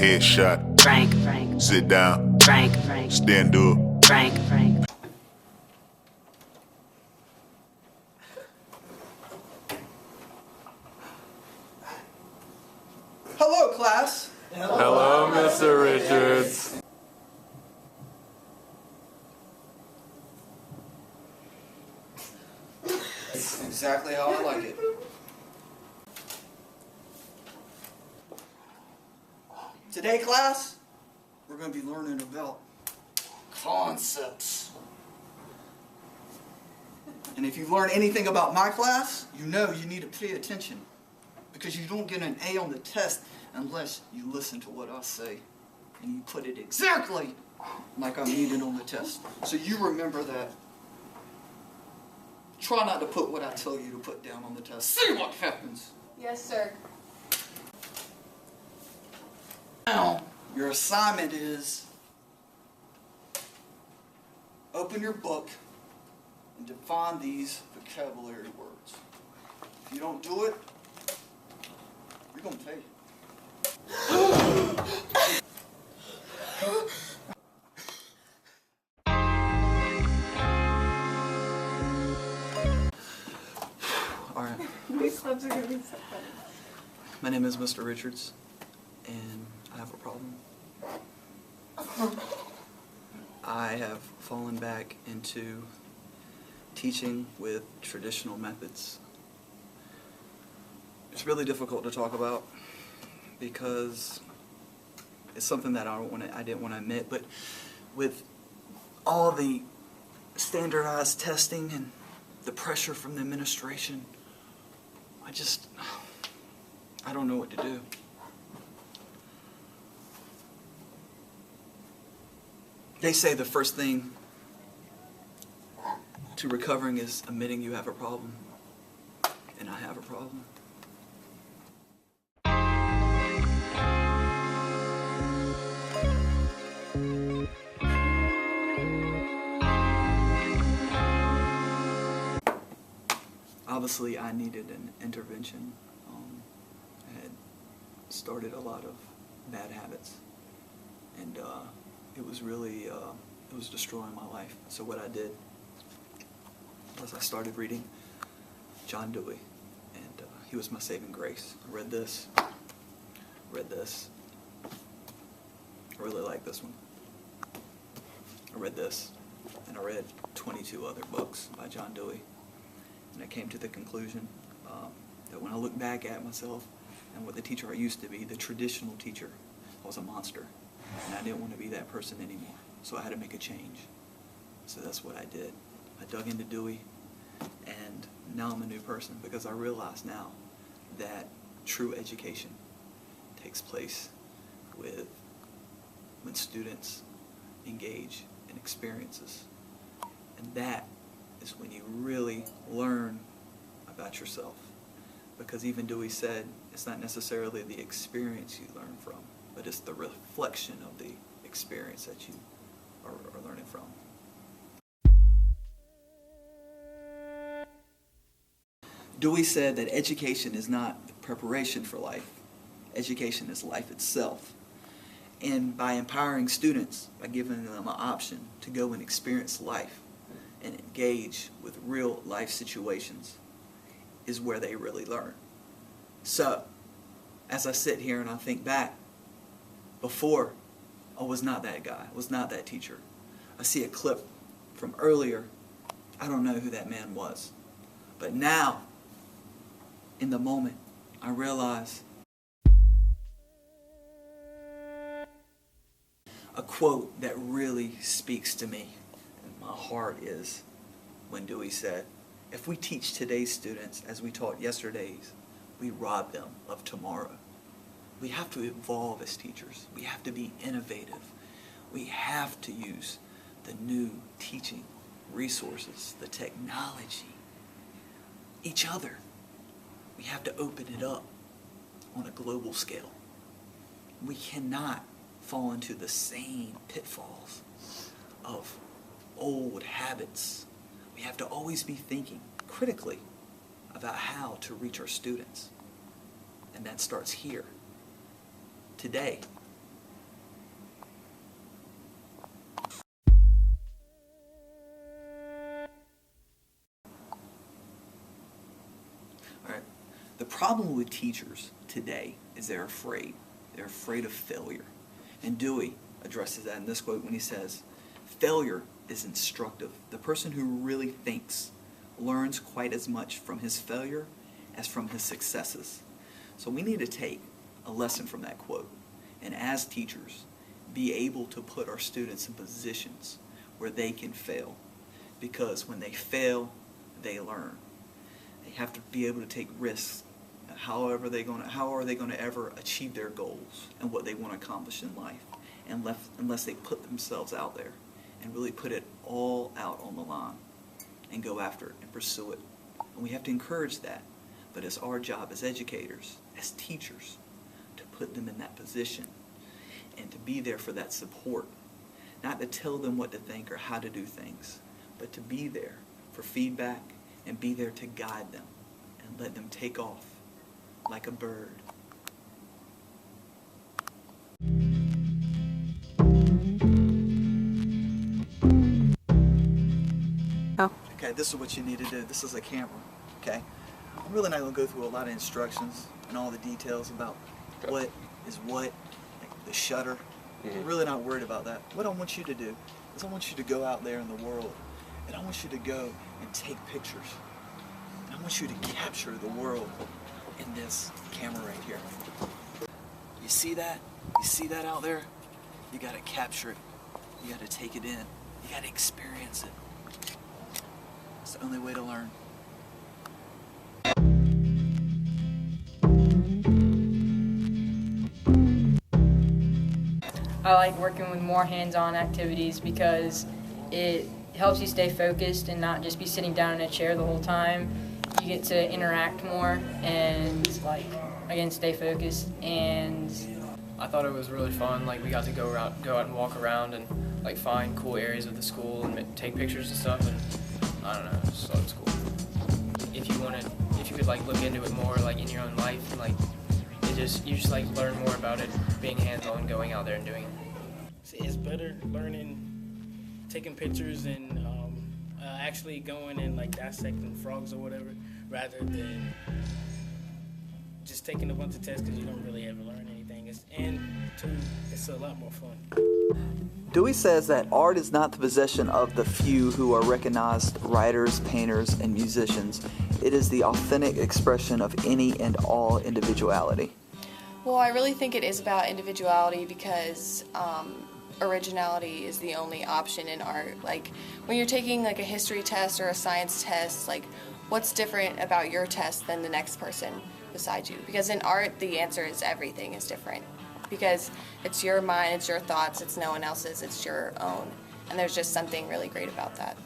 Headshot. Frank. Sit down. Frank. Stand up. Frank. Hello, class. Hello, Mr. Richards. Exactly how I like it. Today, class, we're going to be learning about concepts. And if you've learned anything about my class, you know you need to pay attention. Because you don't get an A on the test unless you listen to what I say. And you put it exactly like I mean it on the test. So you remember that. Try not to put what I tell you to put down on the test. See what happens. Yes, sir. Now, your assignment is open your book and define these vocabulary words. If you don't do it, you're going to pay. All right. These clubs are going to be so funny. My name is Mr. Richards, and I have a problem. I have fallen back into teaching with traditional methods. It's really difficult to talk about because it's something that I didn't want to admit, but with all the standardized testing and the pressure from the administration, I don't know what to do. They say the first thing to recovering is admitting you have a problem, and I have a problem. Obviously, I needed an intervention. I had started a lot of bad habits, and it was really, it was destroying my life. So what I did was I started reading John Dewey, and he was my saving grace. I read this, I really like this one. I read this, and I read 22 other books by John Dewey. And I came to the conclusion that when I look back at myself and what the teacher I used to be, the traditional teacher, I was a monster. And I didn't want to be that person anymore. So I had to make a change. So that's what I did. I dug into Dewey, and now I'm a new person because I realize now that true education takes place when students engage in experiences. And that is when you really learn about yourself. Because even Dewey said it's not necessarily the experience you learn from, but it's the reflection of the experience that you are learning from. Dewey said that education is not the preparation for life. Education is life itself. And by empowering students, by giving them an option to go and experience life and engage with real life situations, is where they really learn. So, as I sit here and I think back, before, I was not that guy, I was not that teacher. I see a clip from earlier, I don't know who that man was. But now, in the moment, I realize a quote that really speaks to me in my heart is when Dewey said, if we teach today's students as we taught yesterday's, we rob them of tomorrow. We have to evolve as teachers. We have to be innovative. We have to use the new teaching resources, the technology, each other. We have to open it up on a global scale. We cannot fall into the same pitfalls of old habits. We have to always be thinking critically about how to reach our students. And that starts here, today, problem with teachers today is they're afraid. They're afraid of failure. And Dewey addresses that in this quote when he says, "Failure is instructive. The person who really thinks learns quite as much from his failure as from his successes." So we need to take a lesson from that quote, and as teachers, be able to put our students in positions where they can fail. Because when they fail, they learn. They have to be able to take risks. How are they going to ever achieve their goals and what they want to accomplish in life unless they put themselves out there and really put it all out on the line and go after it and pursue it. And we have to encourage that. But it's our job as educators, as teachers, to put them in that position and to be there for that support. Not to tell them what to think or how to do things, but to be there for feedback and be there to guide them and let them take off like a bird. Oh. Okay, this is what you need to do. This is a camera, okay? I'm really not going to go through a lot of instructions and all the details about what is what, like the shutter. I'm really not worried about that. What I want you to do is I want you to go out there in the world and I want you to go and take pictures. And I want you to capture the world in this camera right here. You see that? You see that out there? You got to capture it. You got to take it in. You got to experience it. It's the only way to learn. I like working with more hands-on activities because it helps you stay focused and not just be sitting down in a chair the whole time. You get to interact more and, like, again, stay focused. And I thought it was really fun. Like, we got to go out and walk around and, like, find cool areas of the school and take pictures and stuff. And I don't know, I just thought it was cool. If you could, like, look into it more, like, in your own life, and, like, you just like learn more about it, being hands-on, going out there and doing it. It's better learning, taking pictures, and actually going and like dissecting frogs or whatever, rather than just taking a bunch of tests because you don't really ever learn anything. It's a lot more fun. Dewey says that art is not the possession of the few who are recognized writers, painters, and musicians. It is the authentic expression of any and all individuality. Well, I really think it is about individuality because originality is the only option in art. Like when you're taking like a history test or a science test, like what's different about your test than the next person beside you? Because in art, the answer is everything is different. Because it's your mind, it's your thoughts, it's no one else's, it's your own. And there's just something really great about that.